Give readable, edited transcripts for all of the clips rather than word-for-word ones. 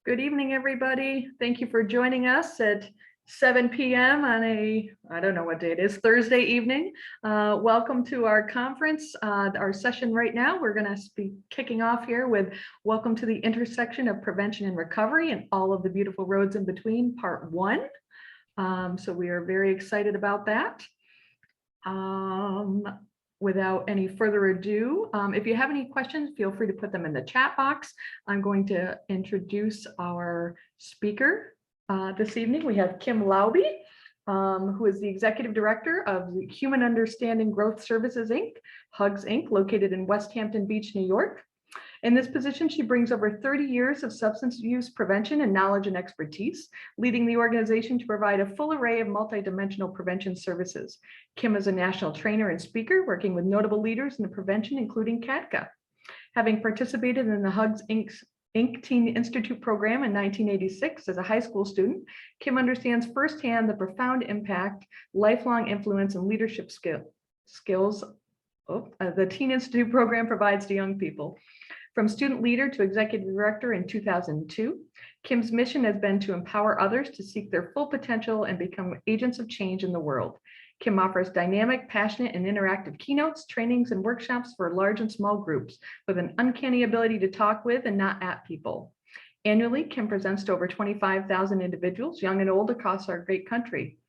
Good evening, everybody. Thank you for joining us at 7 p.m. on I don't know what day it is, Thursday evening. Welcome to our conference, our session right now. We're going to be kicking off here with Welcome to the Intersection of Prevention and Recovery and All of the Beautiful Roads in Between, Part 1. So we are very excited about that. Without any further ado, if you have any questions, feel free to put them in the chat box. I'm going to introduce our speaker this evening. We have Kim Laube, who is the Executive Director of the Human Understanding Growth Services, Inc., HUGS, Inc., located in West Hampton Beach, New York. In this position, she brings over 30 years of substance use prevention and knowledge and expertise, leading the organization to provide a full array of multidimensional prevention services. Kim is a national trainer and speaker, working with notable leaders in the prevention, including CATCA. Having participated in the HUGS Inc. Teen Institute program in 1986 as a high school student, Kim understands firsthand the profound impact, lifelong influence, and leadership skills the Teen Institute program provides to young people. From student leader to executive director in 2002, Kim's mission has been to empower others to seek their full potential and become agents of change in the world. Kim offers dynamic, passionate, and interactive keynotes, trainings, and workshops for large and small groups with an uncanny ability to talk with and not at people. Annually, Kim presents to over 25,000 individuals, young and old, across our great country.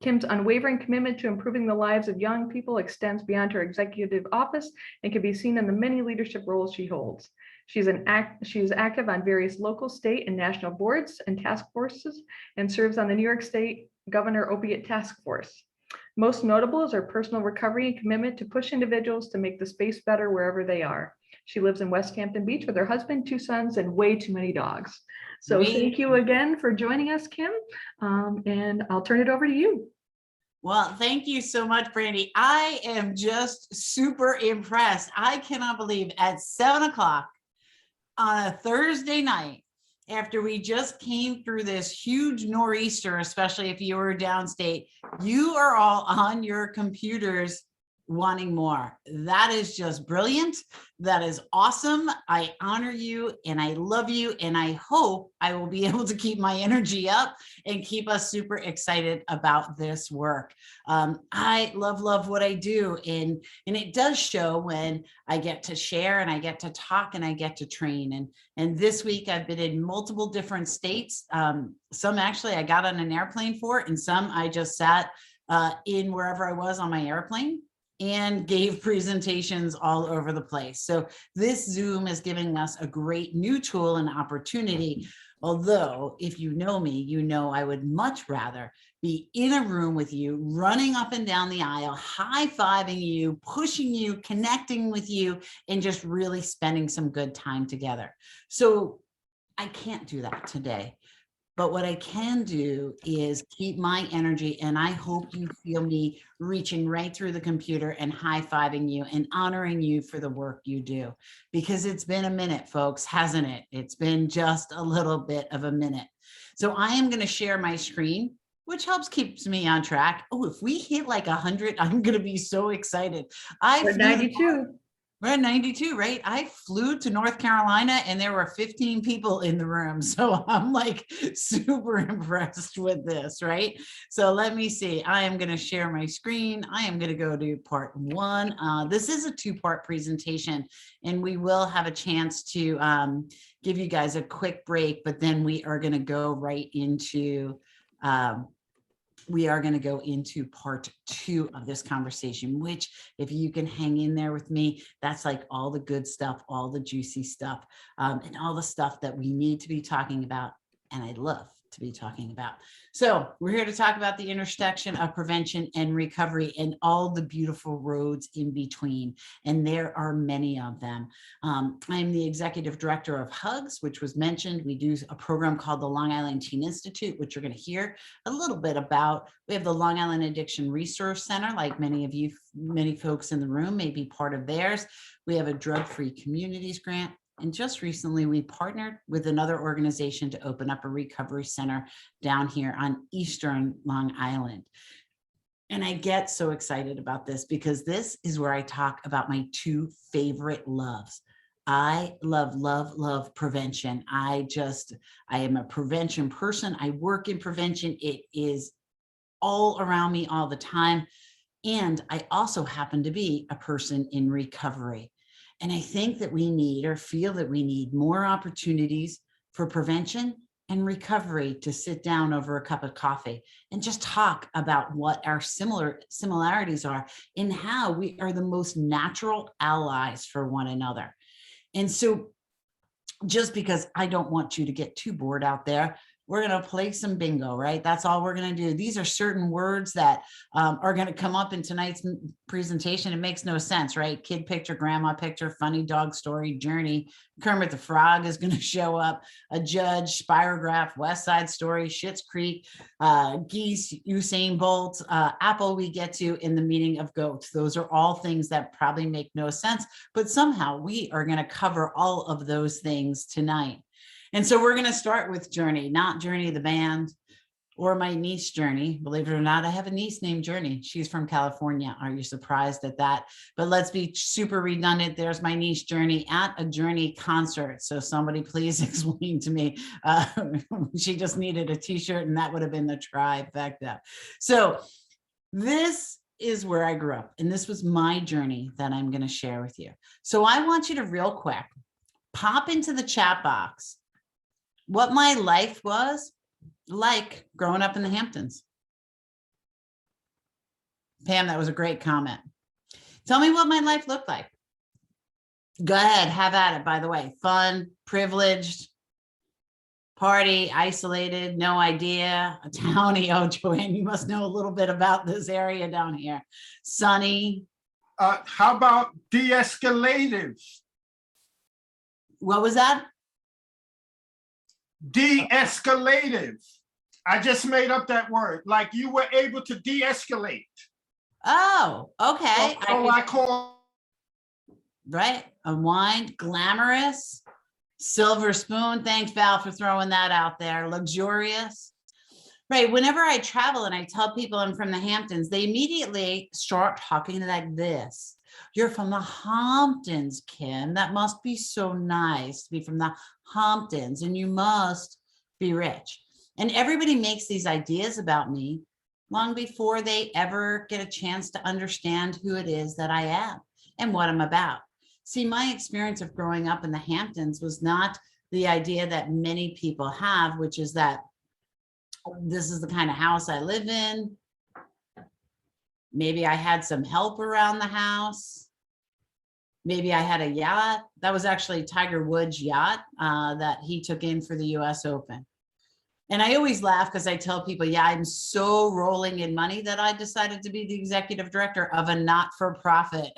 Kim's unwavering commitment to improving the lives of young people extends beyond her executive office and can be seen in the many leadership roles she holds. She is active on various local, state, and national boards and task forces and serves on the New York State Governor Opiate Task Force. Most notable is her personal recovery and commitment to push individuals to make the space better wherever they are. She lives in West Hampton Beach with her husband, 2 sons, and way too many dogs. So thank you again for joining us, Kim, and I'll turn it over to you. Well, thank you so much, Brandy. I am just super impressed. I cannot believe at 7 o'clock on a Thursday night, after we just came through this huge nor'easter, especially if you were downstate, you are all on your computers wanting more. That is just brilliant. That is awesome. I honor you and I love you. And I hope I will be able to keep my energy up and keep us super excited about this work. I love what I do. And it does show when I get to share and I get to talk and I get to train. And this week I've been in multiple different states. Some actually I got on an airplane for, and some I just sat in wherever I was on my airplane and gave presentations all over the place. So this Zoom is giving us a great new tool and opportunity. Although if you know me, you know I would much rather be in a room with you, running up and down the aisle, high-fiving you, pushing you, connecting with you, and just really spending some good time together. So I can't do that today. But what I can do is keep my energy, and I hope you feel me reaching right through the computer and high-fiving you and honoring you for the work you do. Because it's been a minute, folks, hasn't it? It's been just a little bit of a minute. So I am going to share my screen, which keeps me on track. Oh, if we hit like 100, I'm going to be so excited. We're 92. We're at 92, right? I flew to North Carolina and there were 15 people in the room. So I'm like super impressed with this, right? So let me see. I am going to share my screen. I am going to go to part 1. This is a 2-part presentation, and we will have a chance to give you guys a quick break, but then we are going to go right into part 2 of this conversation, which if you can hang in there with me, that's like all the good stuff, all the juicy stuff, and all the stuff that we need to be talking about. And I love to be talking about. So we're here to talk about the intersection of prevention and recovery and all the beautiful roads in between. And there are many of them. I'm the executive director of HUGS, which was mentioned. We do a program called the Long Island Teen Institute, which you're going to hear a little bit about. We have the Long Island Addiction Resource Center, like many folks in the room may be part of theirs. We have a drug-free communities grant. And just recently, we partnered with another organization to open up a recovery center down here on Eastern Long Island. And I get so excited about this because this is where I talk about my 2 favorite loves, I love, love, love prevention. I am a prevention person. I work in prevention. It is all around me all the time. And I also happen to be a person in recovery. And I think that we need, or feel that we need, more opportunities for prevention and recovery to sit down over a cup of coffee and just talk about what our similarities are and how we are the most natural allies for one another. And so just because I don't want you to get too bored out there, we're going to play some bingo, right? That's all we're going to do. These are certain words that are going to come up in tonight's presentation. It makes no sense, right? Kid picture, grandma picture, funny dog story, journey. Kermit the Frog is going to show up. A judge, spirograph, West Side Story, Schitt's Creek, geese, Usain Bolt, apple we get to in the meaning of goats. Those are all things that probably make no sense, but somehow we are going to cover all of those things tonight. And so we're going to start with Journey, not Journey the band or my niece Journey. Believe it or not, I have a niece named Journey. She's from California. Are you surprised at that? But let's be super redundant. There's my niece Journey at a Journey concert. So somebody please explain to me. She just needed a t-shirt and that would have been the trifecta. So this is where I grew up. And this was my journey that I'm going to share with you. So I want you to real quick pop into the chat box what my life was like growing up in the Hamptons. Pam, that was a great comment. Tell me what my life looked like. Go ahead, have at it, by the way. Fun, privileged, party, isolated, no idea, a townie. Oh, Joanne, you must know a little bit about this area down here. Sunny. How about de-escalative? What was that? De-escalative. I just made up that word. Like you were able to de-escalate. Oh, okay. So I call. Right. Unwind, glamorous, silver spoon. Thanks, Val, for throwing that out there. Luxurious. Right. Whenever I travel and I tell people I'm from the Hamptons, they immediately start talking like this. You're from the Hamptons, Kim. That must be so nice to be from the Hamptons, and you must be rich. And everybody makes these ideas about me long before they ever get a chance to understand who it is that I am and what I'm about. See, my experience of growing up in the Hamptons was not the idea that many people have, which is that this is the kind of house I live in. Maybe I had some help around the house. Maybe I had a yacht. That was actually Tiger Woods' yacht that he took in for the US Open. And I always laugh because I tell people, yeah, I'm so rolling in money that I decided to be the executive director of a not-for-profit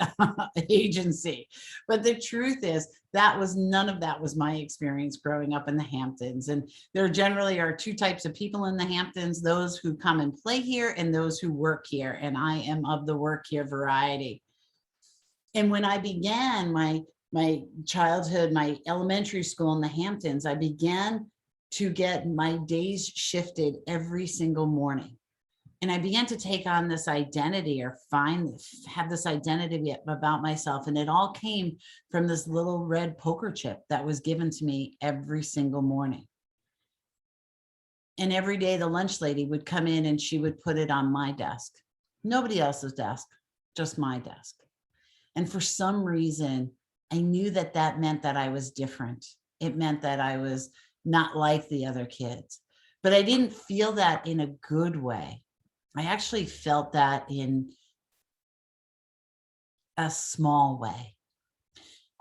agency. But the truth is none of that was my experience growing up in the Hamptons. And there generally are two types of people in the Hamptons, those who come and play here and those who work here. And I am of the work here variety. And when I began my childhood, my elementary school in the Hamptons, I began to get my days shifted every single morning. And I began to take on this identity or have this identity about myself. And it all came from this little red poker chip that was given to me every single morning. And every day the lunch lady would come in and she would put it on my desk, nobody else's desk, just my desk. And for some reason, I knew that that meant that I was different. It meant that I was not like the other kids, but I didn't feel that in a good way. I actually felt that in a small way.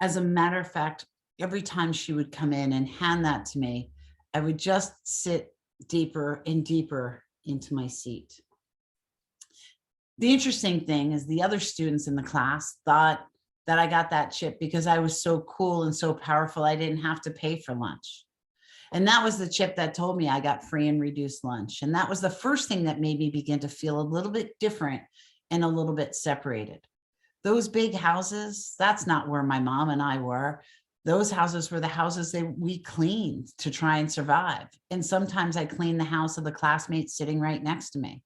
As a matter of fact, every time she would come in and hand that to me, I would just sit deeper and deeper into my seat. The interesting thing is the other students in the class thought that I got that chip because I was so cool and so powerful, I didn't have to pay for lunch. And that was the chip that told me I got free and reduced lunch. And that was the first thing that made me begin to feel a little bit different and a little bit separated. Those big houses, that's not where my mom and I were. Those houses were the houses that we cleaned to try and survive. And sometimes I cleaned the house of the classmates sitting right next to me.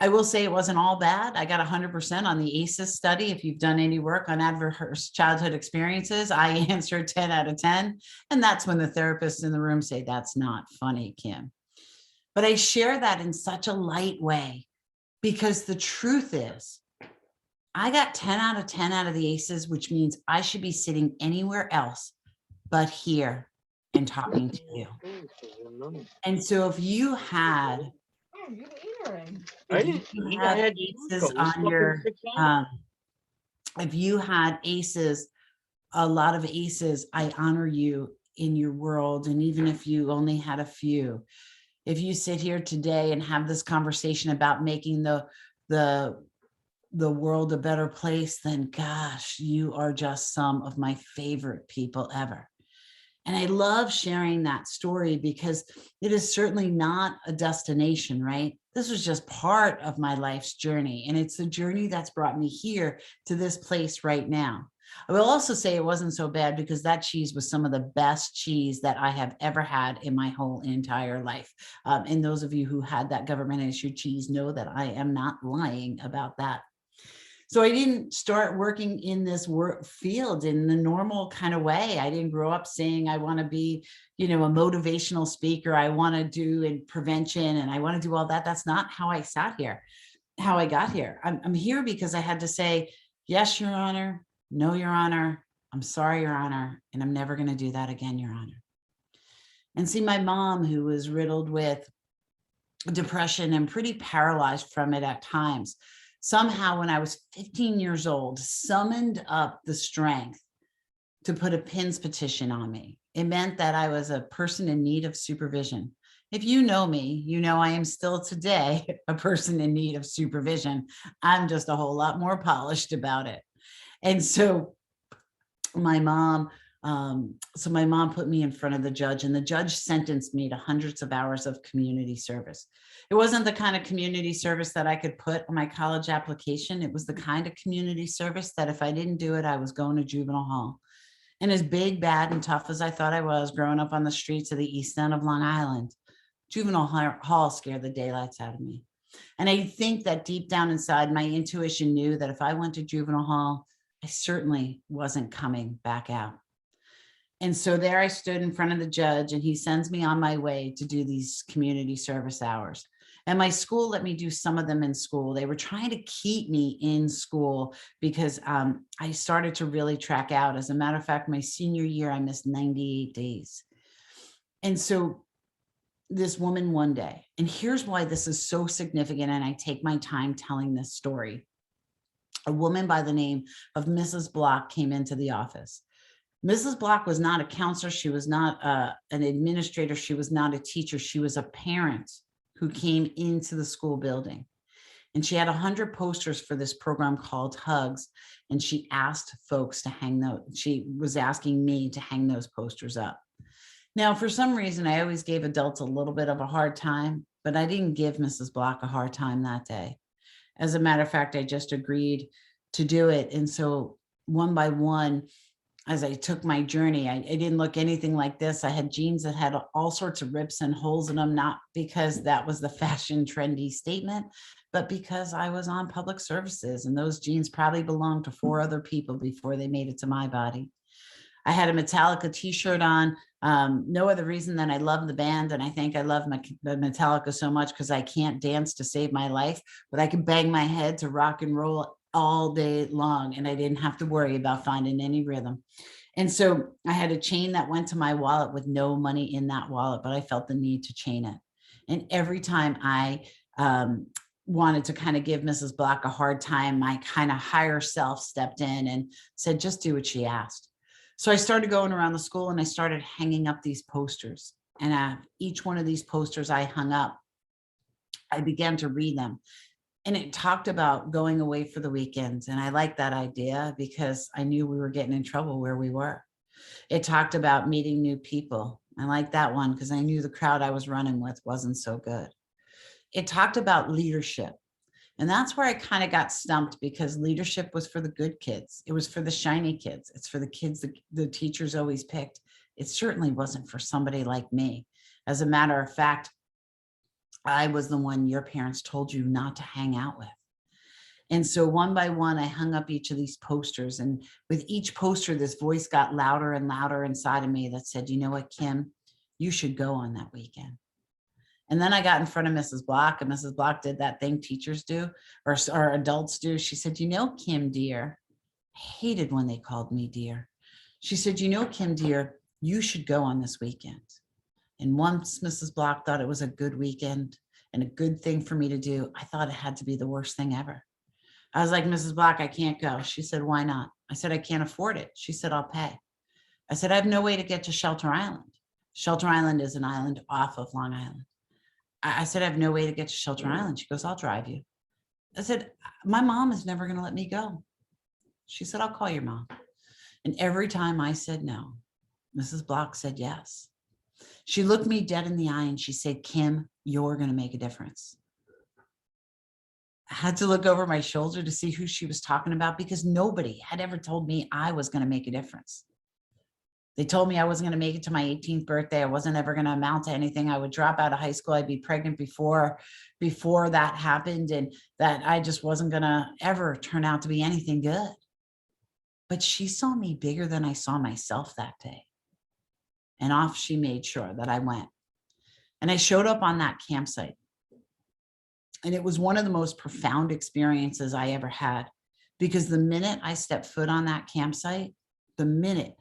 I will say it wasn't all bad. I got 100% on the ACEs study. If you've done any work on adverse childhood experiences, I answered 10 out of 10. And that's when the therapists in the room say, that's not funny, Kim. But I share that in such a light way because the truth is, I got 10 out of 10 out of the ACEs, which means I should be sitting anywhere else but here and talking to you. And so if you had if you had ACEs on your if you had ACEs, a lot of ACEs, I honor you in your world. And even if you only had a few, if you sit here today and have this conversation about making the world a better place, then gosh, you are just some of my favorite people ever. And I love sharing that story because it is certainly not a destination, right? This was just part of my life's journey. And it's the journey that's brought me here to this place right now. I will also say it wasn't so bad because that cheese was some of the best cheese that I have ever had in my whole entire life. And those of you who had that government issued cheese know that I am not lying about that. So I didn't start working in this work field in the normal kind of way. I didn't grow up saying I want to be, a motivational speaker. I want to do in prevention and I want to do all that. That's not how I sat here, how I got here. I'm here because I had to say, yes, Your Honor. No, Your Honor. I'm sorry, Your Honor. And I'm never going to do that again, Your Honor. And see, my mom, who was riddled with depression and pretty paralyzed from it at times, somehow when I was 15 years old, summoned up the strength to put a PINS petition on me. It meant that I was a person in need of supervision. If you know me, you know I am still today a person in need of supervision. I'm just a whole lot more polished about it. And so my mom put me in front of the judge, and the judge sentenced me to hundreds of hours of community service. It wasn't the kind of community service that I could put on my college application. It was the kind of community service that if I didn't do it, I was going to juvenile hall. And as big, bad, and tough as I thought I was growing up on the streets of the East End of Long Island, juvenile hall scared the daylights out of me. And I think that deep down inside, my intuition knew that if I went to juvenile hall, I certainly wasn't coming back out. And so there I stood in front of the judge, and he sends me on my way to do these community service hours. And my school let me do some of them in school. They were trying to keep me in school because I started to really track out. As a matter of fact, my senior year, I missed 98 days. And so this woman one day, and here's why this is so significant, and I take my time telling this story. A woman by the name of Mrs. Block came into the office. Mrs. Block was not a counselor. She was not an administrator. She was not a teacher. She was a parent who came into the school building. And she had 100 posters for this program called Hugs. And she asked folks to hang those. She was asking me to hang those posters up. Now, for some reason, I always gave adults a little bit of a hard time, but I didn't give Mrs. Block a hard time that day. As a matter of fact, I just agreed to do it. And so one by one, as I took my journey, I didn't look anything like this. I had jeans that had all sorts of rips and holes in them, not because that was the fashion trendy statement, but because I was on public services and those jeans probably belonged to 4 other people before they made it to my body. I had a Metallica t-shirt on. No other reason than I love the band. And I think I love Metallica so much because I can't dance to save my life, but I can bang my head to rock and roll all day long. And I didn't have to worry about finding any rhythm. And so I had a chain that went to my wallet with no money in that wallet, but I felt the need to chain it. And every time I wanted to kind of give Mrs. Block a hard time, my kind of higher self stepped in and said, just do what she asked. So I started going around the school and I started hanging up these posters. And each one of these posters I hung up, I began to read them. And it talked about going away for the weekends. And I liked that idea because I knew we were getting in trouble where we were. It talked about meeting new people. I liked that one because I knew the crowd I was running with wasn't so good. It talked about leadership. And that's where I kind of got stumped because leadership was for the good kids. It was for the shiny kids. It's for the kids that the teachers always picked. It certainly wasn't for somebody like me. As a matter of fact, I was the one your parents told you not to hang out with. And so one by one, I hung up each of these posters. And with each poster, this voice got louder and louder inside of me that said, you know what, Kim, you should go on that weekend. And then I got in front of Mrs. Block, and Mrs. Block did that thing teachers do, or adults do. She said, you know, Kim, dear, I hated when they called me dear. She said, you know, Kim, dear, you should go on this weekend. And once Mrs. Block thought it was a good weekend and a good thing for me to do, I thought it had to be the worst thing ever. I was like, Mrs. Block, I can't go. She said, why not? I said, I can't afford it. She said, I'll pay. I said, I have no way to get to Shelter Island. Shelter Island is an island off of Long Island. I said, I have no way to get to Shelter Island. She goes, I'll drive you. I said, my mom is never going to let me go. She said, I'll call your mom. And every time I said no, Mrs. Block said yes. She looked me dead in the eye and she said, Kim, you're going to make a difference. I had to look over my shoulder to see who she was talking about because nobody had ever told me I was going to make a difference. They told me I wasn't going to make it to my 18th birthday. I wasn't ever going to amount to anything. I would drop out of high school. I'd be pregnant before that happened, and that I just wasn't going to ever turn out to be anything good. But she saw me bigger than I saw myself that day. And off she made sure that I went. And I showed up on that campsite. And it was one of the most profound experiences I ever had, because the minute I stepped foot on that campsite, the minute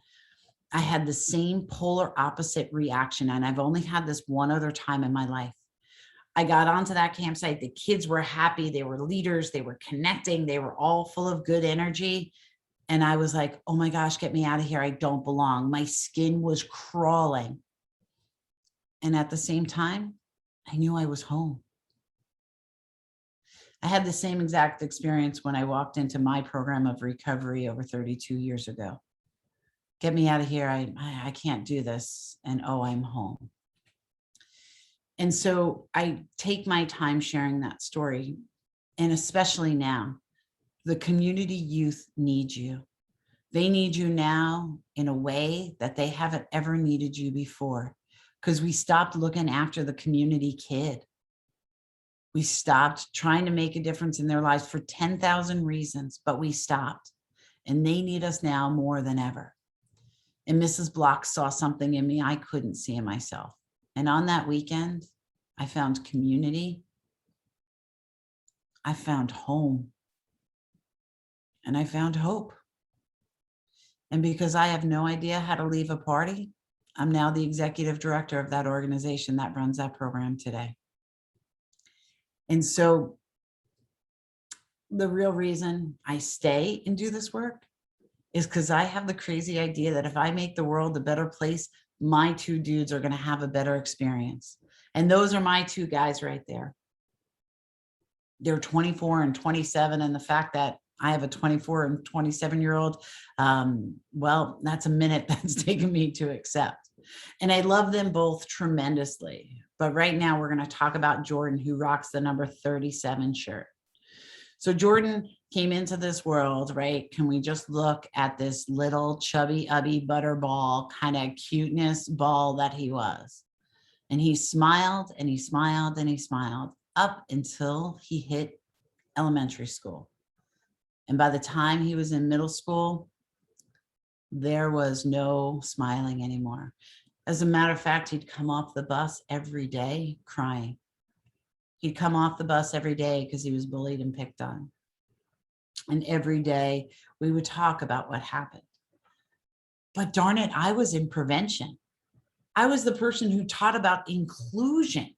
I had the same polar opposite reaction. And I've only had this one other time in my life. I got onto that campsite. The kids were happy. They were leaders. They were connecting. They were all full of good energy. And I was like, oh my gosh, get me out of here. I don't belong. My skin was crawling. And at the same time, I knew I was home. I had the same exact experience when I walked into my program of recovery over 32 years ago. Get me out of here. I can't do this. And oh, I'm home. And so I take my time sharing that story. And especially now, the community youth need you. They need you now in a way that they haven't ever needed you before, because we stopped looking after the community kid. We stopped trying to make a difference in their lives for 10,000 reasons, but we stopped. And they need us now more than ever. And Mrs. Block saw something in me I couldn't see in myself. And on that weekend, I found community. I found home. And I found hope. And because I have no idea how to leave a party, I'm now the executive director of that organization that runs that program today. And so the real reason I stay and do this work is because I have the crazy idea that if I make the world a better place, my two dudes are going to have a better experience. And those are my two guys right there. They're 24 and 27. And the fact that I have a 24 and 27-year-old, well, that's a minute that's taken me to accept. And I love them both tremendously. But right now we're going to talk about Jordan, who rocks the number 37 shirt. So Jordan came into this world, right? Can we just look at this little chubby ubby butterball kind of cuteness ball that he was? And he smiled and he smiled and he smiled up until he hit elementary school. And by the time he was in middle school, there was no smiling anymore. As a matter of fact, he'd come off the bus every day crying. He'd come off the bus every day because he was bullied and picked on. And every day we would talk about what happened. But darn it, I was in prevention. I was the person who taught about inclusion.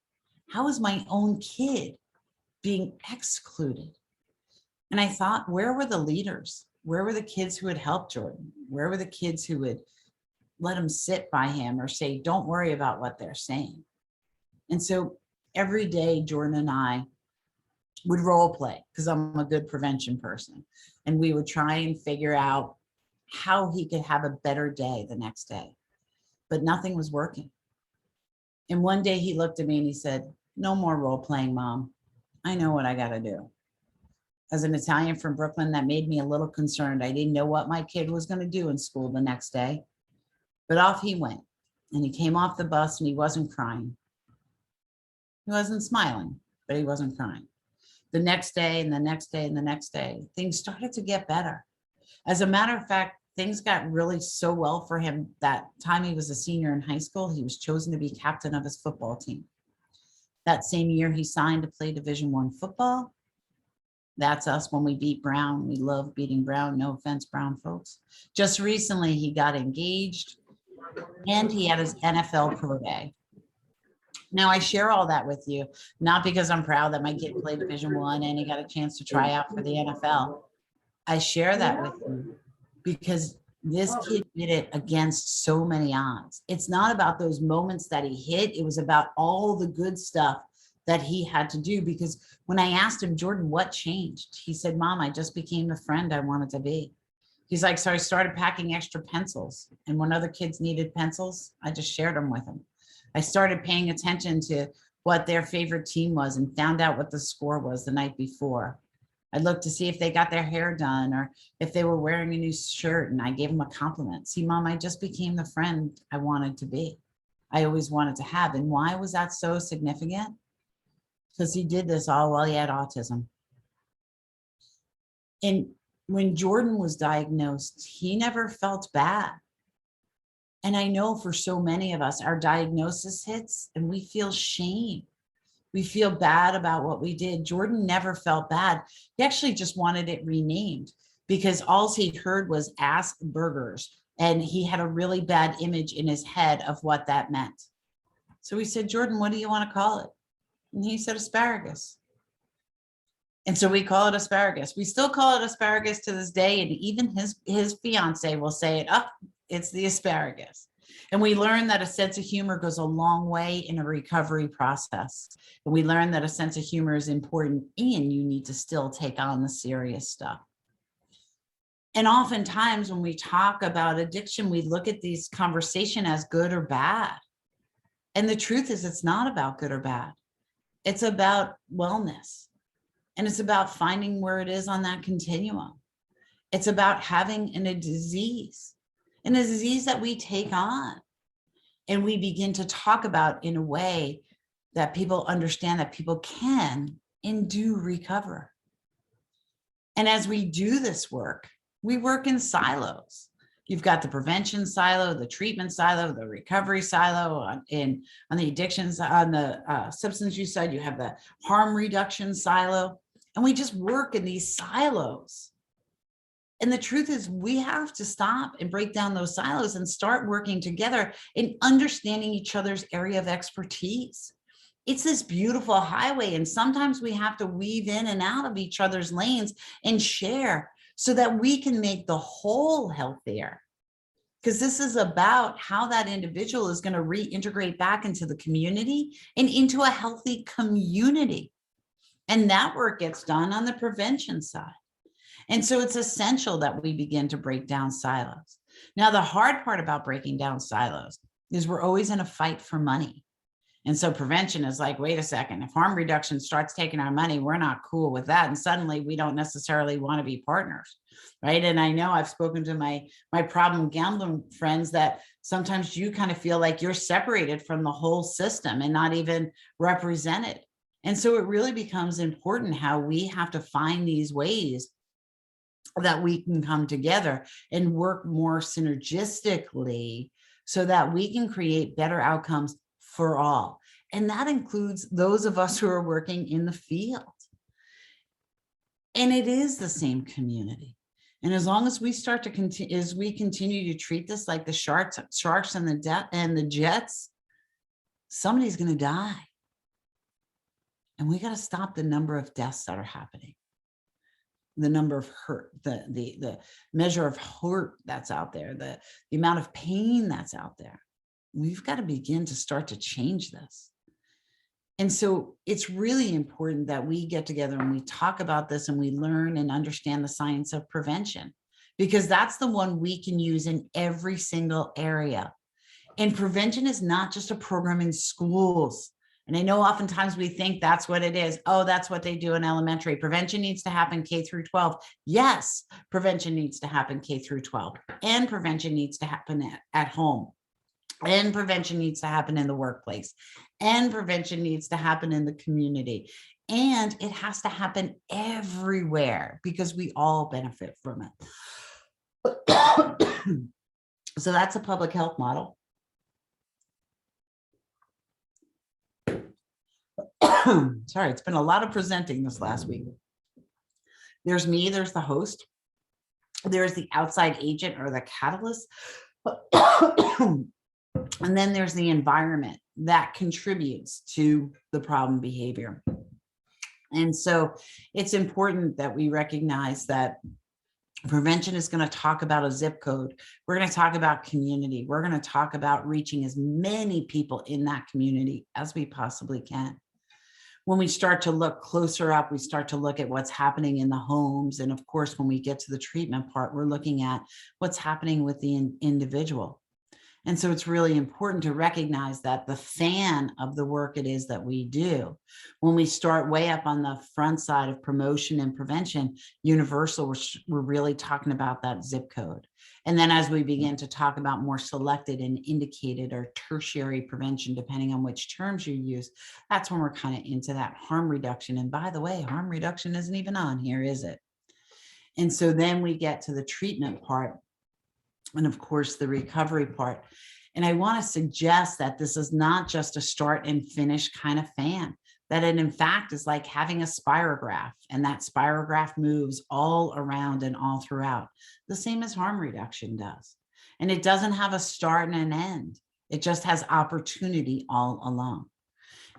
How is my own kid being excluded? And I thought, where were the leaders? Where were the kids who would help Jordan? Where were the kids who would let him sit by him or say, don't worry about what they're saying? And so every day, Jordan and I would role play, because I'm a good prevention person. And we would try and figure out how he could have a better day the next day. But nothing was working. And one day he looked at me and he said, no more role playing, Mom. I know what I got to do. As an Italian from Brooklyn, that made me a little concerned. I didn't know what my kid was going to do in school the next day. But off he went. And he came off the bus and he wasn't crying. He wasn't smiling, but he wasn't crying. The next day and the next day and the next day, things started to get better. As a matter of fact, things got really so well for him that time he was a senior in high school, he was chosen to be captain of his football team. That same year, he signed to play Division I football. That's us when we beat Brown. We love beating Brown. No offense, Brown folks. Just recently, he got engaged and he had his NFL pro day. Now, I share all that with you, not because I'm proud that my kid played Division I and he got a chance to try out for the NFL. I share that with you because this kid did it against so many odds. It's not about those moments that he hit. It was about all the good stuff that he had to do. Because when I asked him, Jordan, what changed? He said, Mom, I just became the friend I wanted to be. He's like, so I started packing extra pencils. And when other kids needed pencils, I just shared them with them. I started paying attention to what their favorite team was and found out what the score was the night before. I looked to see if they got their hair done or if they were wearing a new shirt, and I gave them a compliment. See, Mom, I just became the friend I wanted to be. I always wanted to have. And why was that so significant? Because he did this all while he had autism. And when Jordan was diagnosed, he never felt bad. And I know for so many of us, our diagnosis hits and we feel shame. We feel bad about what we did. Jordan never felt bad. He actually just wanted it renamed because all he heard was Asperger's, and he had a really bad image in his head of what that meant. So we said, Jordan, what do you want to call it? And he said, asparagus. And so we call it asparagus. We still call it asparagus to this day. And even his fiance will say it, oh, it's the asparagus. And we learn that a sense of humor goes a long way in a recovery process. And we learn that a sense of humor is important and you need to still take on the serious stuff. And oftentimes when we talk about addiction, we look at these conversations as good or bad. And the truth is it's not about good or bad. It's about wellness. And it's about finding where it is on that continuum. It's about having a disease. And a disease that we take on and we begin to talk about in a way that people understand that people can and do recover. And as we do this work, we work in silos. You've got the prevention silo, the treatment silo, the recovery silo, on the addictions, on the substance use side, you have the harm reduction silo. And we just work in these silos. And the truth is we have to stop and break down those silos and start working together and understanding each other's area of expertise. It's this beautiful highway. And sometimes we have to weave in and out of each other's lanes and share so that we can make the whole healthier. Because this is about how that individual is going to reintegrate back into the community and into a healthy community. And that work gets done on the prevention side. And so it's essential that we begin to break down silos. Now, the hard part about breaking down silos is we're always in a fight for money. And so prevention is like, wait a second, if harm reduction starts taking our money, we're not cool with that. And suddenly we don't necessarily want to be partners, right? And I know I've spoken to my problem gambling friends that sometimes you kind of feel like you're separated from the whole system and not even represented. And so it really becomes important how we have to find these ways that we can come together and work more synergistically so that we can create better outcomes for all. And that includes those of us who are working in the field. And it is the same community. And as long as we start to continue, as we continue to treat this like the sharks and the jets, somebody's going to die. And we got to stop the number of deaths that are happening. The number of hurt, the measure of hurt that's out there, the amount of pain that's out there. We've got to begin to start to change this. And so it's really important that we get together and we talk about this and we learn and understand the science of prevention, because that's the one we can use in every single area. And prevention is not just a program in schools. And I know oftentimes we think that's what it is. Oh, that's what they do in elementary. Prevention needs to happen K through 12. Yes, prevention needs to happen K through 12. And prevention needs to happen at home. And prevention needs to happen in the workplace. And prevention needs to happen in the community. And it has to happen everywhere because we all benefit from it. So that's a public health model. Sorry, it's been a lot of presenting this last week. There's me, there's the host. There's the outside agent or the catalyst. And then there's the environment that contributes to the problem behavior. And so it's important that we recognize that prevention is going to talk about a zip code. We're going to talk about community. We're going to talk about reaching as many people in that community as we possibly can. When we start to look closer up, we start to look at what's happening in the homes. And of course, when we get to the treatment part, we're looking at what's happening with the individual. And so it's really important to recognize that the fan of the work it is that we do, when we start way up on the front side of promotion and prevention, universal, we're really talking about that zip code. And then as we begin to talk about more selected and indicated or tertiary prevention, depending on which terms you use, that's when we're kind of into that harm reduction. And by the way, harm reduction isn't even on here, is it? And so then we get to the treatment part. And of course, the recovery part. And I want to suggest that this is not just a start and finish kind of fan, that it in fact is like having a spirograph, and that spirograph moves all around and all throughout, the same as harm reduction does. And it doesn't have a start and an end. It just has opportunity all along.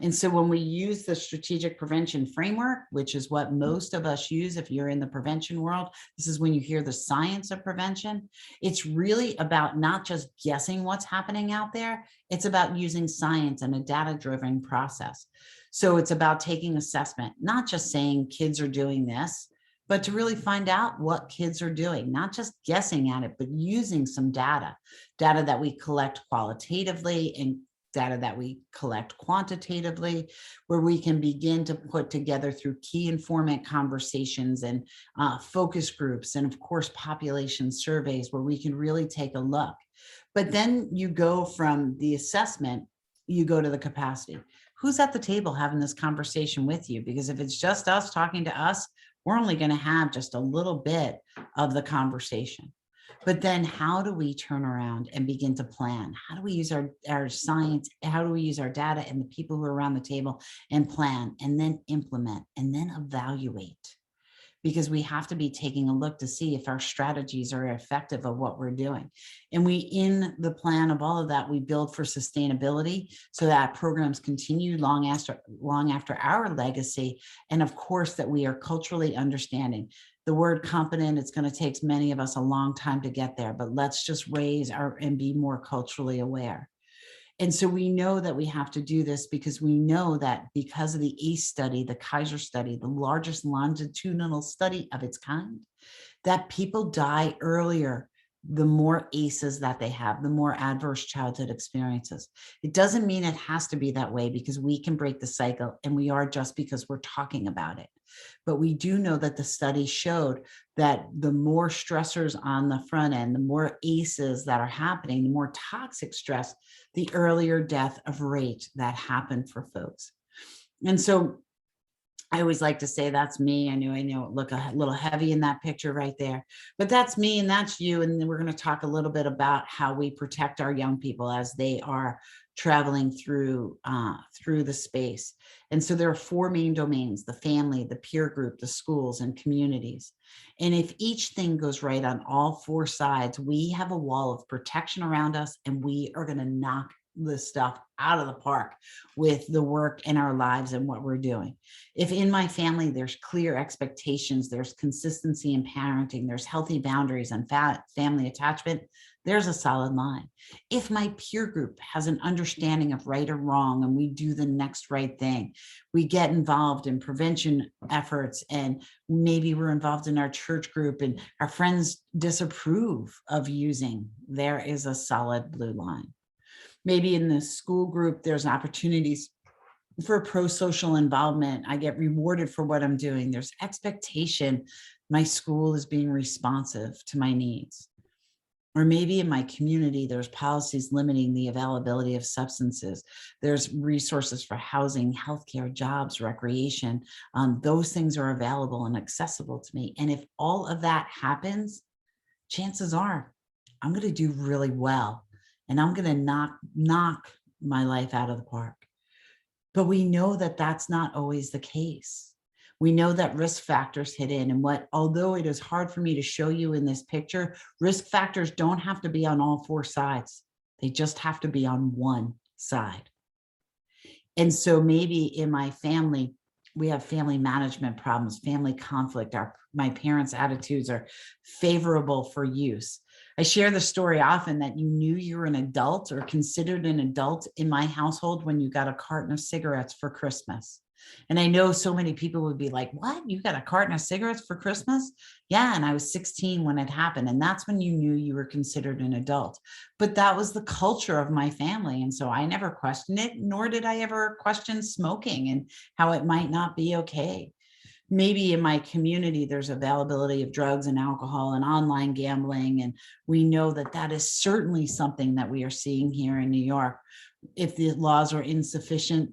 And so when we use the strategic prevention framework, which is what most of us use if you're in the prevention world, this is when you hear the science of prevention. It's really about not just guessing what's happening out there. It's about using science and a data-driven process. So it's about taking assessment, not just saying kids are doing this, but to really find out what kids are doing, not just guessing at it, but using some data that we collect qualitatively and data that we collect quantitatively, where we can begin to put together through key informant conversations and focus groups, and of course, population surveys, where we can really take a look. But then you go from the assessment, you go to the capacity. Who's at the table having this conversation with you? Because if it's just us talking to us, we're only going to have just a little bit of the conversation. But then how do we turn around and begin to plan? How do we use our science? How do we use our data and the people who are around the table and plan, and then implement, and then evaluate? Because we have to be taking a look to see if our strategies are effective of what we're doing. And we, in the plan of all of that, we build for sustainability so that programs continue long after our legacy. And of course, that we are culturally understanding. The word competent, it's going to take many of us a long time to get there, but let's just raise and be more culturally aware. And so we know that we have to do this because we know that because of the ACE study, the Kaiser study, the largest longitudinal study of its kind, that people die earlier the more ACEs that they have, the more adverse childhood experiences. It doesn't mean it has to be that way, because we can break the cycle, and we are, just because we're talking about it. But we do know that the study showed that the more stressors on the front end, the more ACEs that are happening, the more toxic stress, the earlier death of rate that happened for folks. And so I always like to say that's me. I know it look a little heavy in that picture right there, but that's me and that's you. And then we're going to talk a little bit about how we protect our young people as they are traveling through the space. And so there are four main domains: the family, the peer group, the schools, and communities. And if each thing goes right on all four sides, we have a wall of protection around us, and we are going to knock this stuff out of the park with the work in our lives and what we're doing. If in my family, there's clear expectations, there's consistency in parenting, there's healthy boundaries and family attachment, there's a solid line. If my peer group has an understanding of right or wrong, and we do the next right thing, we get involved in prevention efforts, and maybe we're involved in our church group and our friends disapprove of using, there is a solid blue line. Maybe in the school group, there's opportunities for pro-social involvement. I get rewarded for what I'm doing. There's expectation. My school is being responsive to my needs. Or maybe in my community, there's policies limiting the availability of substances. There's resources for housing, healthcare, jobs, recreation. Those things are available and accessible to me. And if all of that happens, chances are I'm going to do really well. And I'm going to knock my life out of the park. But we know that that's not always the case. We know that risk factors hit in, and although it is hard for me to show you in this picture, risk factors don't have to be on all four sides. They just have to be on one side. And so maybe in my family, we have family management problems, family conflict. My parents' attitudes are favorable for use. I share the story often that you knew you were an adult or considered an adult in my household when you got a carton of cigarettes for Christmas. And I know so many people would be like, what? You got a carton of cigarettes for Christmas? Yeah. And I was 16 when it happened. And that's when you knew you were considered an adult. But that was the culture of my family. And so I never questioned it, nor did I ever question smoking and how it might not be okay. Maybe in my community, there's availability of drugs and alcohol and online gambling. And we know that that is certainly something that we are seeing here in New York. If the laws are insufficient,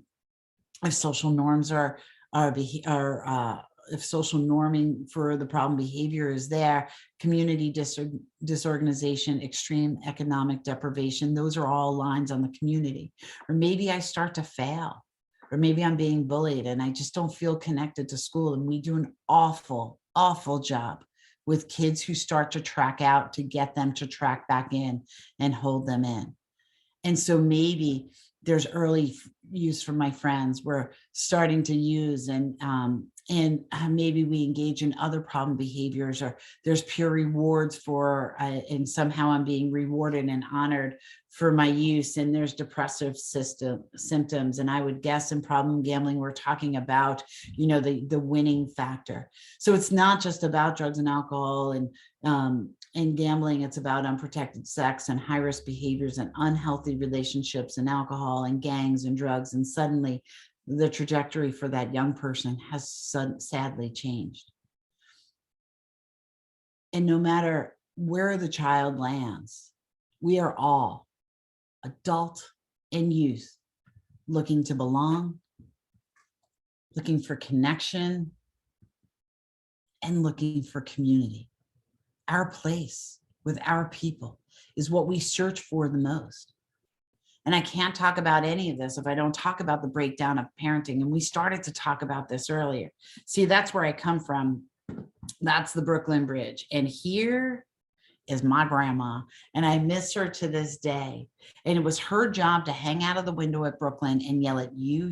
if social norms if social norming for the problem behavior is there, community disorganization, extreme economic deprivation, those are all lines on the community. Or maybe I start to fail, or maybe I'm being bullied and I just don't feel connected to school. And we do an awful, awful job with kids who start to track out to get them to track back in and hold them in. And so maybe there's early use from my friends. We're starting to use, and maybe we engage in other problem behaviors, or there's peer rewards for, and somehow I'm being rewarded and honored for my use. And there's depressive symptoms. And I would guess in problem gambling, we're talking about, the winning factor. So it's not just about drugs and alcohol and gambling. It's about unprotected sex and high-risk behaviors and unhealthy relationships and alcohol and gangs and drugs. And suddenly the trajectory for that young person has sadly changed. And no matter where the child lands, we are all, adult and youth, looking to belong, looking for connection, and looking for community. Our place with our people is what we search for the most. And I can't talk about any of this if I don't talk about the breakdown of parenting. And we started to talk about this earlier. See, that's where I come from. That's the Brooklyn Bridge. And here is my grandma. And I miss her to this day. And it was her job to hang out of the window at Brooklyn and yell at you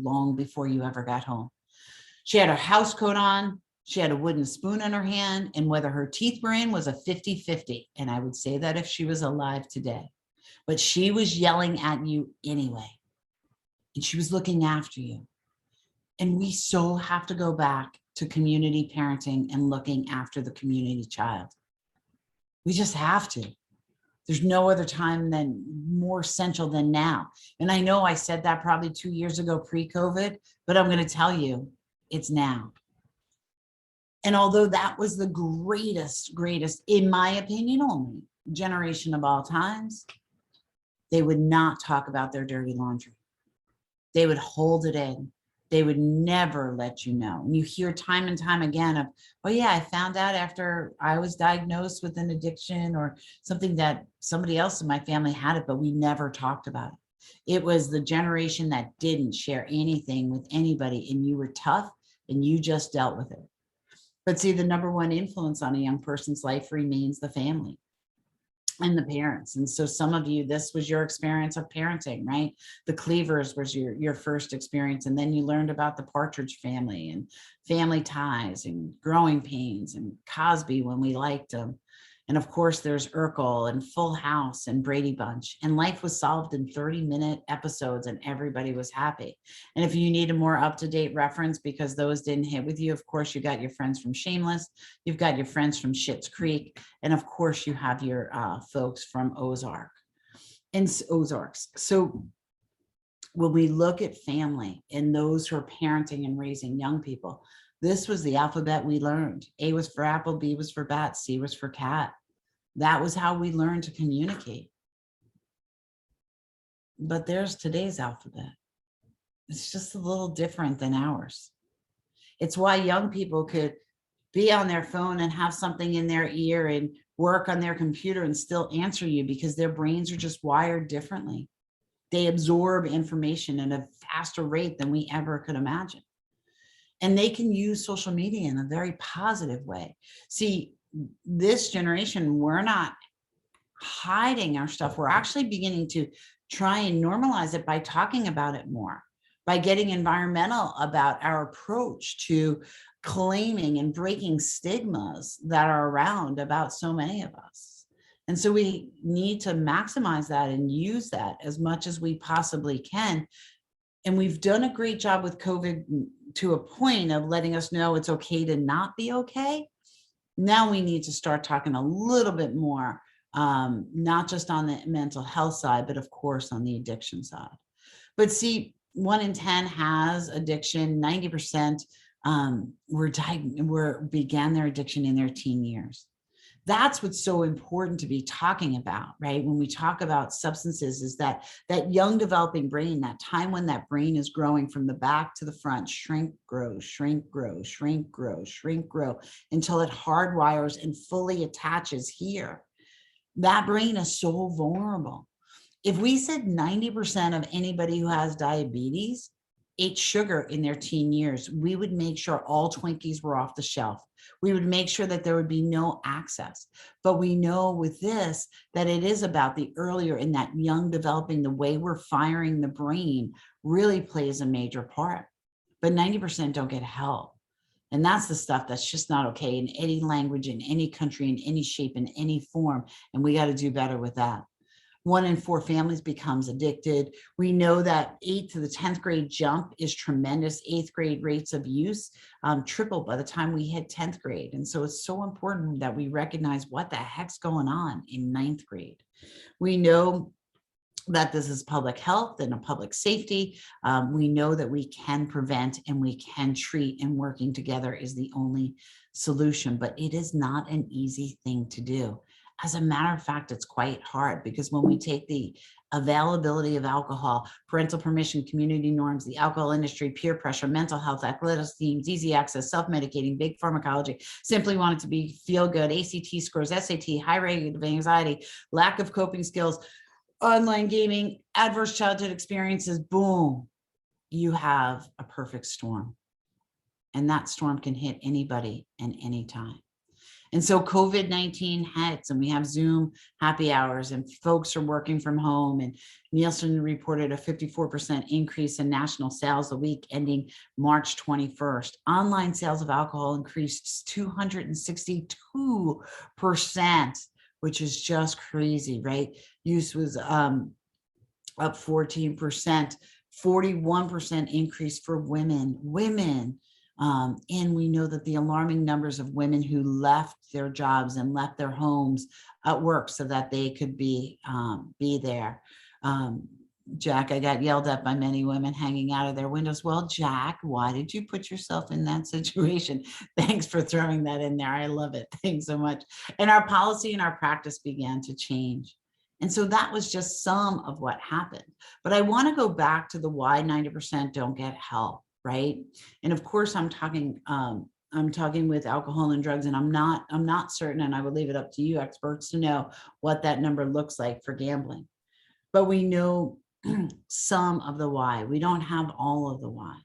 long before you ever got home. She had her house coat on. She had a wooden spoon in her hand, and whether her teeth were in was a 50-50. And I would say that if she was alive today, but she was yelling at you anyway. And she was looking after you. And we so have to go back to community parenting and looking after the community child. We just have to. There's no other time more essential than now. And I know I said that probably 2 years ago pre-COVID, but I'm going to tell you, it's now. And although that was the greatest, in my opinion only, generation of all times, they would not talk about their dirty laundry. They would hold it in. They would never let you know. And you hear time and time again of, oh yeah, I found out after I was diagnosed with an addiction or something that somebody else in my family had it, but we never talked about it. It was the generation that didn't share anything with anybody, and you were tough and you just dealt with it. But see, the number one influence on a young person's life remains the family and the parents. And so some of you, this was your experience of parenting, right? The Cleavers was your first experience. And then you learned about the Partridge Family and Family Ties and Growing Pains and Cosby when we liked them. And of course, there's Urkel and Full House and Brady Bunch. And life was solved in 30-minute episodes and everybody was happy. And if you need a more up-to-date reference because those didn't hit with you, of course, you got your friends from Shameless. You've got your friends from Schitt's Creek. And of course, you have your folks from Ozarks. So when we look at family and those who are parenting and raising young people, this was the alphabet we learned. A was for apple, B was for bat, C was for cat. That was how we learned to communicate. But there's today's alphabet. It's just a little different than ours. It's why young people could be on their phone and have something in their ear and work on their computer and still answer you, because their brains are just wired differently. They absorb information at a faster rate than we ever could imagine. And they can use social media in a very positive way. See, this generation, we're not hiding our stuff. We're actually beginning to try and normalize it by talking about it more, by getting environmental about our approach to claiming and breaking stigmas that are around about so many of us. And so we need to maximize that and use that as much as we possibly can. And we've done a great job with COVID to a point of letting us know it's okay to not be okay. Now we need to start talking a little bit more, not just on the mental health side, but of course on the addiction side. But see, 1 in 10 has addiction. 90% began their addiction in their teen years. That's what's so important to be talking about, right? When we talk about substances, is that young developing brain, that time when that brain is growing from the back to the front, shrink, grow, shrink, grow, shrink, grow, shrink, grow, until it hardwires and fully attaches here. That brain is so vulnerable. If we said 90% of anybody who has diabetes ate sugar in their teen years, we would make sure all Twinkies were off the shelf. We would make sure that there would be no access. But we know with this that it is about the earlier in that young developing, the way we're firing the brain really plays a major part. But 90% don't get help. And that's the stuff that's just not okay in any language, in any country, in any shape, in any form. And we got to do better with that. 1 in 4 families becomes addicted. We know that 8th to the 10th grade jump is tremendous. 8th grade rates of use tripled by the time we hit 10th grade. And so it's so important that we recognize what the heck's going on in 9th grade. We know that this is public health and a public safety. We know that we can prevent and we can treat, and working together is the only solution, but it is not an easy thing to do. As a matter of fact, it's quite hard, because when we take the availability of alcohol, parental permission, community norms, the alcohol industry, peer pressure, mental health, athletic themes, easy access, self-medicating, big pharmacology, simply want it to be feel good, ACT scores, SAT, high rate of anxiety, lack of coping skills, online gaming, adverse childhood experiences, boom, you have a perfect storm. And that storm can hit anybody and anytime. And so COVID-19 hits, and we have Zoom happy hours, and folks are working from home. And Nielsen reported a 54% increase in national sales the week ending March 21st. Online sales of alcohol increased 262%, which is just crazy, right? Use was up 14%, 41% increase for women. And we know that the alarming numbers of women who left their jobs and left their homes at work so that they could be there. Jack, I got yelled at by many women hanging out of their windows. Well, Jack, why did you put yourself in that situation? Thanks for throwing that in there. I love it. Thanks so much. And our policy and our practice began to change. And so that was just some of what happened. But I want to go back to the why 90% don't get help. Right. And of course, I'm talking with alcohol and drugs, and I'm not certain, and I would leave it up to you experts to know what that number looks like for gambling. But we know some of the why. We don't have all of the why,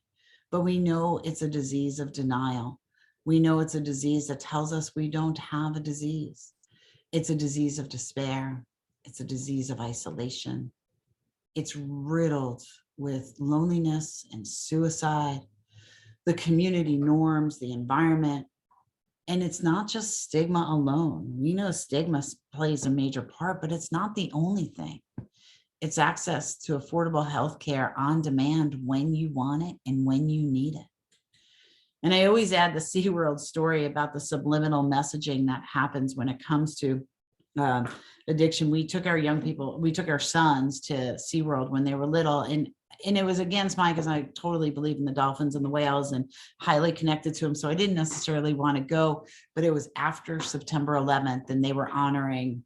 but we know it's a disease of denial. We know it's a disease that tells us we don't have a disease. It's a disease of despair. It's a disease of isolation. It's riddled with loneliness and suicide, the community norms, the environment. And it's not just stigma alone. We know stigma plays a major part, but it's not the only thing. It's access to affordable health care on demand when you want it and when you need it. And I always add the SeaWorld story about the subliminal messaging that happens when it comes to addiction. We took our young people, we took our sons to SeaWorld when they were little, and it was against mine because I totally believe in the dolphins and the whales and highly connected to them. So I didn't necessarily want to go, but it was after September 11th and they were honoring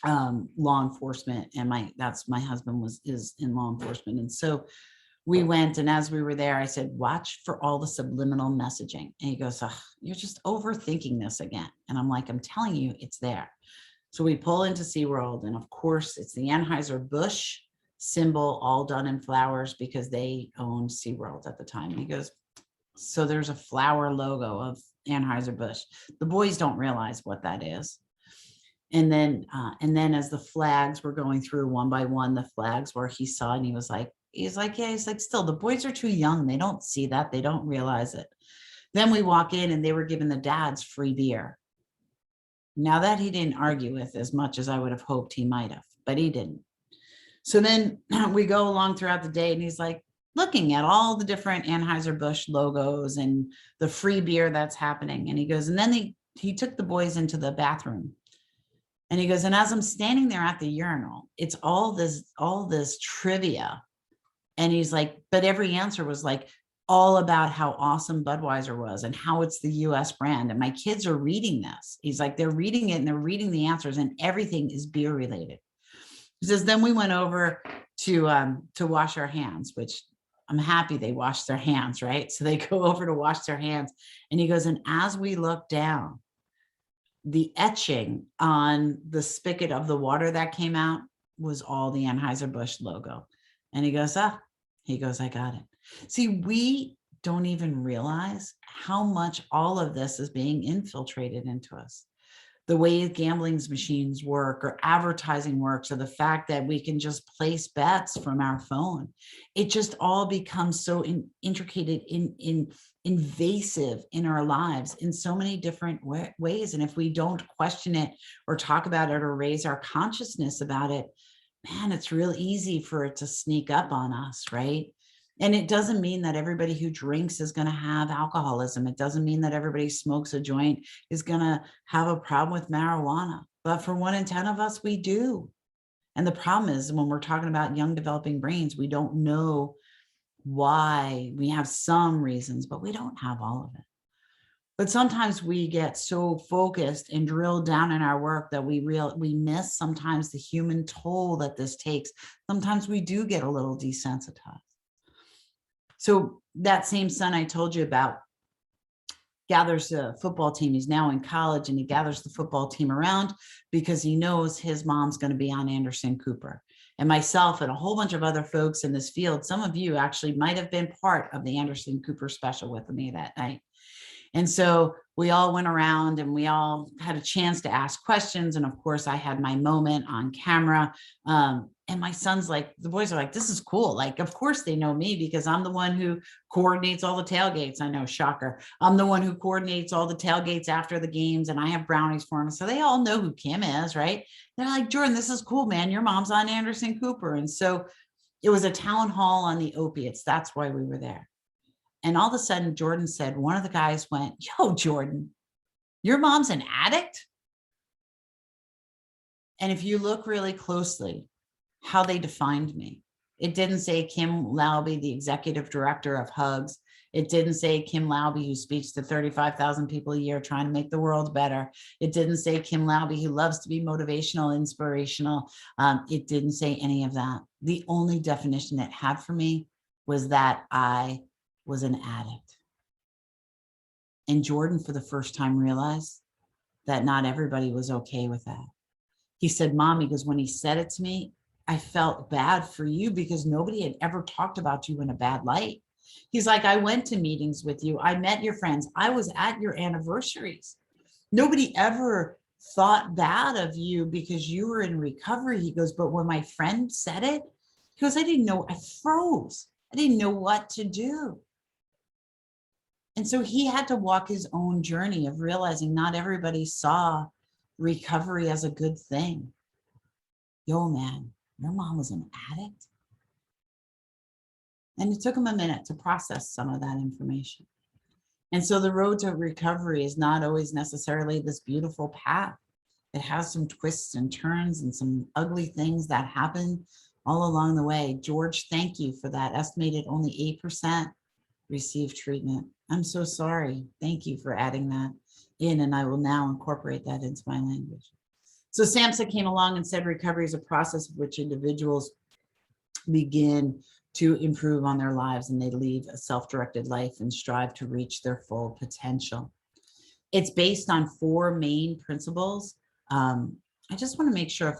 law enforcement, and my husband is in law enforcement. And so we went, and as we were there, I said, watch for all the subliminal messaging. And he goes, oh, you're just overthinking this again. And I'm like, I'm telling you, it's there. So we pull into SeaWorld, and of course it's the Anheuser-Busch symbol all done in flowers because they owned SeaWorld at the time. He goes, so there's a flower logo of Anheuser-Busch. The boys don't realize what that is. And then as the flags were going through one by one, the flags where he saw, and he's like, still, the boys are too young. They don't see that. They don't realize it. Then we walk in and they were giving the dads free beer. Now that he didn't argue with as much as I would have hoped he might have, but he didn't. So then we go along throughout the day and he's like looking at all the different Anheuser-Busch logos and the free beer that's happening. And he goes, and then he took the boys into the bathroom. And he goes, and as I'm standing there at the urinal, it's all this trivia. And he's like, but every answer was like all about how awesome Budweiser was and how it's the US brand. And my kids are reading this. He's like, they're reading it and they're reading the answers, and everything is beer related. He says, then we went over to wash our hands, which I'm happy they washed their hands, right? So they go over to wash their hands. And he goes, and as we look down, the etching on the spigot of the water that came out was all the Anheuser-Busch logo. And he goes, I got it. See, we don't even realize how much all of this is being infiltrated into us. The way gambling machines work or advertising works, or the fact that we can just place bets from our phone. It just all becomes so intricate, invasive in our lives in so many different ways. And if we don't question it or talk about it or raise our consciousness about it, man, it's real easy for it to sneak up on us, right? And it doesn't mean that everybody who drinks is going to have alcoholism. It doesn't mean that everybody who smokes a joint is going to have a problem with marijuana. But for 1 in 10 of us, we do. And the problem is when we're talking about young developing brains, we don't know why. We have some reasons, but we don't have all of it. But sometimes we get so focused and drilled down in our work that we miss sometimes the human toll that this takes. Sometimes we do get a little desensitized. So that same son I told you about gathers a football team. He's now in college, and he gathers the football team around because he knows his mom's going to be on Anderson Cooper. And myself and a whole bunch of other folks in this field, some of you actually might have been part of the Anderson Cooper special with me that night. And so we all went around and we all had a chance to ask questions. And of course, I had my moment on camera. And my son's like, the boys are like, this is cool. Like, of course they know me because I'm the one who coordinates all the tailgates. I know, shocker. I'm the one who coordinates all the tailgates after the games, and I have brownies for them. So they all know who Kim is, right? They're like, Jordan, this is cool, man. Your mom's on Anderson Cooper. And so it was a town hall on the opiates. That's why we were there. And all of a sudden, Jordan said, one of the guys went, yo, Jordan, your mom's an addict? And if you look really closely, how they defined me, it didn't say Kim Laube, the executive director of Hugs. It didn't say Kim Laube, who speaks to 35,000 people a year trying to make the world better. It didn't say Kim Laube, who loves to be motivational, inspirational. It didn't say any of that. The only definition it had for me was that I was an addict. And Jordan, for the first time, realized that not everybody was okay with that. He said, Mom, because when he said it to me, I felt bad for you because nobody had ever talked about you in a bad light. He's like, I went to meetings with you. I met your friends. I was at your anniversaries. Nobody ever thought bad of you because you were in recovery. He goes, but when my friend said it, he goes, I didn't know. I froze. I didn't know what to do. And so he had to walk his own journey of realizing not everybody saw recovery as a good thing. Yo, man, your mom was an addict. And it took him a minute to process some of that information. And so the road to recovery is not always necessarily this beautiful path. It has some twists and turns and some ugly things that happen all along the way. George, thank you for that. Estimated only 8% receive treatment. I'm so sorry. Thank you for adding that in, and I will now incorporate that into my language. So SAMHSA came along and said recovery is a process of which individuals begin to improve on their lives, and they lead a self-directed life and strive to reach their full potential. It's based on 4 main principles. I just want to make sure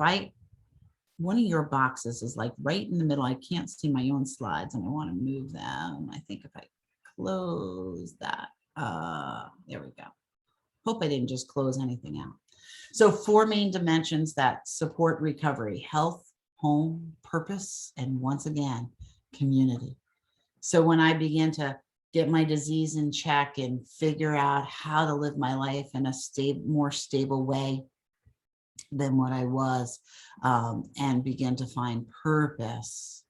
one of your boxes is like right in the middle. I can't see my own slides and I want to move them. I think if I close that, there we go. Hope I didn't just close anything out. So 4 main dimensions that support recovery: health, home, purpose, and once again, community. So when I begin to get my disease in check and figure out how to live my life in a more stable way than what I was, and begin to find purpose,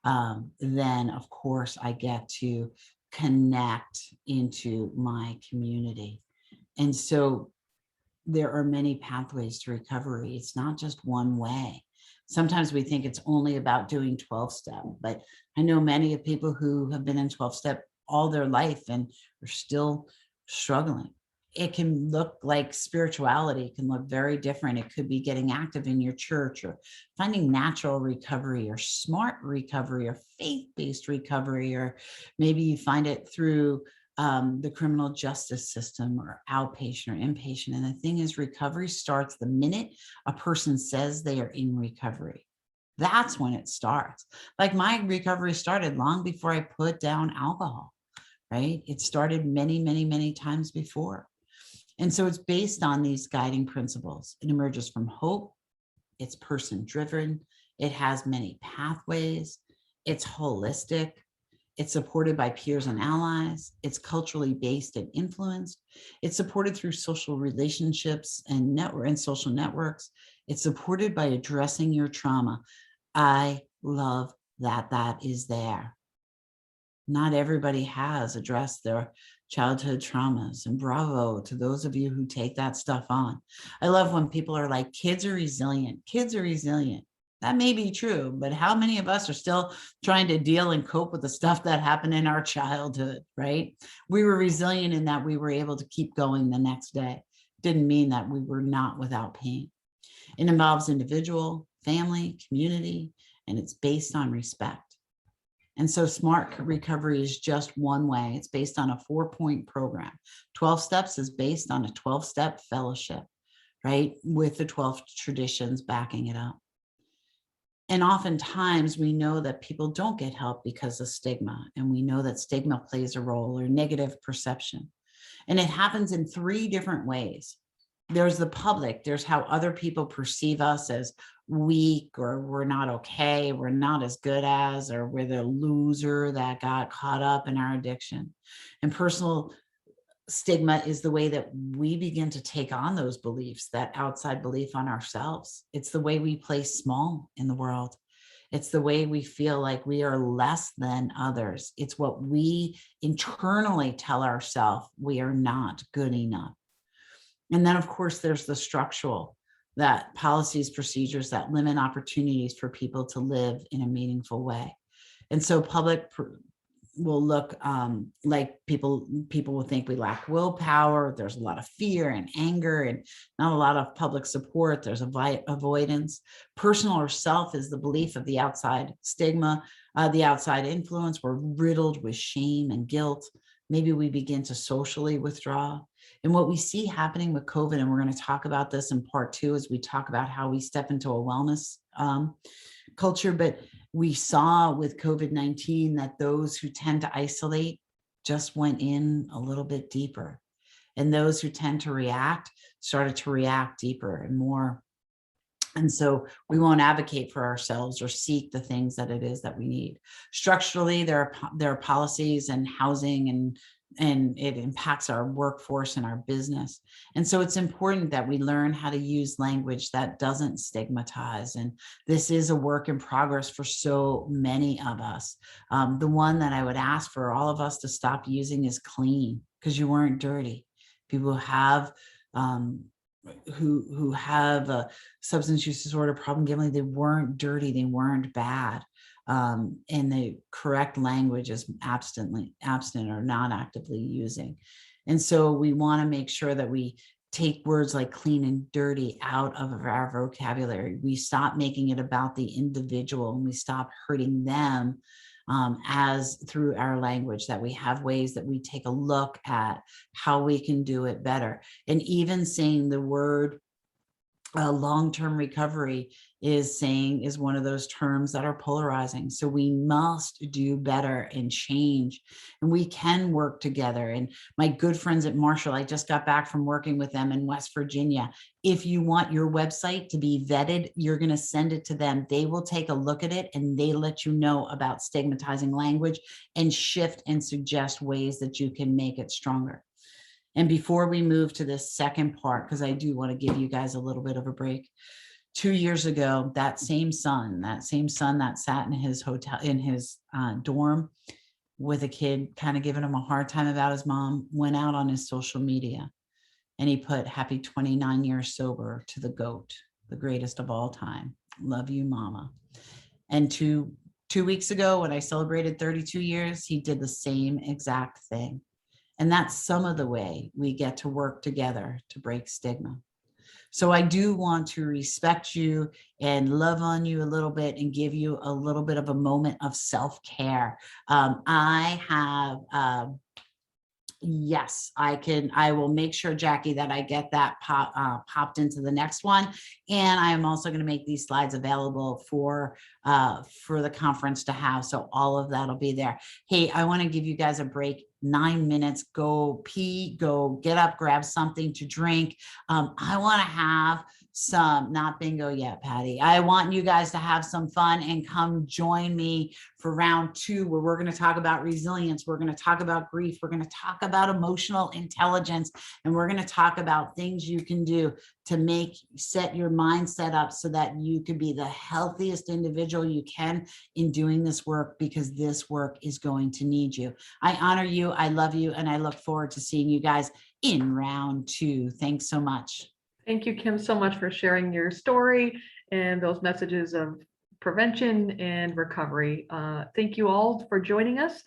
then of course I get to connect into my community. And so there are many pathways to recovery. It's not just one way. Sometimes we think it's only about doing 12-step, but I know many of people who have been in 12-step all their life and are still struggling. It can look like spirituality. It can look very different. It could be getting active in your church, or finding natural recovery, or smart recovery, or faith-based recovery, or maybe you find it through the criminal justice system, or outpatient or inpatient. And the thing is, recovery starts the minute a person says they are in recovery. That's when it starts. Like my recovery started long before I put down alcohol, right? It started many, many, many times before. And so it's based on these guiding principles. It emerges from hope. It's person-driven. It has many pathways. It's holistic. It's supported by peers and allies. It's culturally based and influenced. It's supported through social relationships and social networks. It's supported by addressing your trauma. I love that that is there. Not everybody has addressed their childhood traumas, and bravo to those of you who take that stuff on. I love when people are like, kids are resilient. Kids are resilient. That may be true, but how many of us are still trying to deal and cope with the stuff that happened in our childhood, right? We were resilient in that we were able to keep going the next day. Didn't mean that we were not without pain. It involves individual, family, community, and it's based on respect. And so smart recovery is just one way. It's based on a 4-point program. 12 steps is based on a 12-step fellowship, right? With the 12 traditions backing it up. And oftentimes we know that people don't get help because of stigma. And we know that stigma plays a role, or negative perception. And it happens in 3 different ways. There's the public. There's how other people perceive us as weak, or we're not okay, we're not as good as, or we're the loser that got caught up in our addiction. And personal stigma is the way that we begin to take on those beliefs, that outside belief on ourselves. It's the way we play small in the world. It's the way we feel like we are less than others. It's what we internally tell ourselves we are not good enough. And then, of course, there's the structural, that policies, procedures that limit opportunities for people to live in a meaningful way. And so public will look like people will think we lack willpower. There's a lot of fear and anger, and not a lot of public support. There's avoidance. Personal or self is the belief of the outside stigma, the outside influence. We're riddled with shame and guilt. Maybe we begin to socially withdraw. And what we see happening with COVID, and we're going to talk about this in part 2 as we talk about how we step into a wellness culture, but we saw with COVID-19 that those who tend to isolate just went in a little bit deeper. And those who tend to react started to react deeper and more. And so we won't advocate for ourselves or seek the things that it is that we need. Structurally, there are policies and housing, and it impacts our workforce and our business. And so it's important that we learn how to use language that doesn't stigmatize. And this is a work in progress for so many of us. The one that I would ask for all of us to stop using is clean, because you weren't dirty. People have who have a substance use disorder, problem gambling, they weren't dirty, they weren't bad. And the correct language is absent or not actively using. And so we want to make sure that we take words like clean and dirty out of our vocabulary. We stop making it about the individual, and we stop hurting them as through our language, that we have ways that we take a look at how we can do it better. And even saying the word long-term recovery is one of those terms that are polarizing. So we must do better and change, and we can work together. And my good friends at Marshall, I just got back from working with them in West Virginia. If you want your website to be vetted, you're going to send it to them. They will take a look at it, and they let you know about stigmatizing language and shift and suggest ways that you can make it stronger. And before we move to this second part, because I do want to give you guys a little bit of a break, 2 years ago, that same son that sat in his hotel, in his dorm with a kid kind of giving him a hard time about his mom, went out on his social media and he put happy 29 years sober to the GOAT, the greatest of all time. Love you, mama. And two weeks ago, when I celebrated 32 years, he did the same exact thing. And that's some of the way we get to work together to break stigma. So I do want to respect you and love on you a little bit and give you a little bit of a moment of self-care. Yes, I will make sure, Jackie, that I get that popped into the next one. And I am also going to make these slides available for the conference to have. So all of that'll be there. Hey, I want to give you guys a break. 9 minutes, go pee, go get up, grab something to drink. I want to have some, not bingo yet, Patty. I want you guys to have some fun and come join me for round 2, where we're going to talk about resilience. We're going to talk about grief. We're going to talk about emotional intelligence, and we're going to talk about things you can do to set your mindset up so that you could be the healthiest individual you can in doing this work, because this work is going to need you. I honor you. I love you. And I look forward to seeing you guys in round 2. Thanks so much. Thank you, Kim, so much for sharing your story and those messages of prevention and recovery. Thank you all for joining us.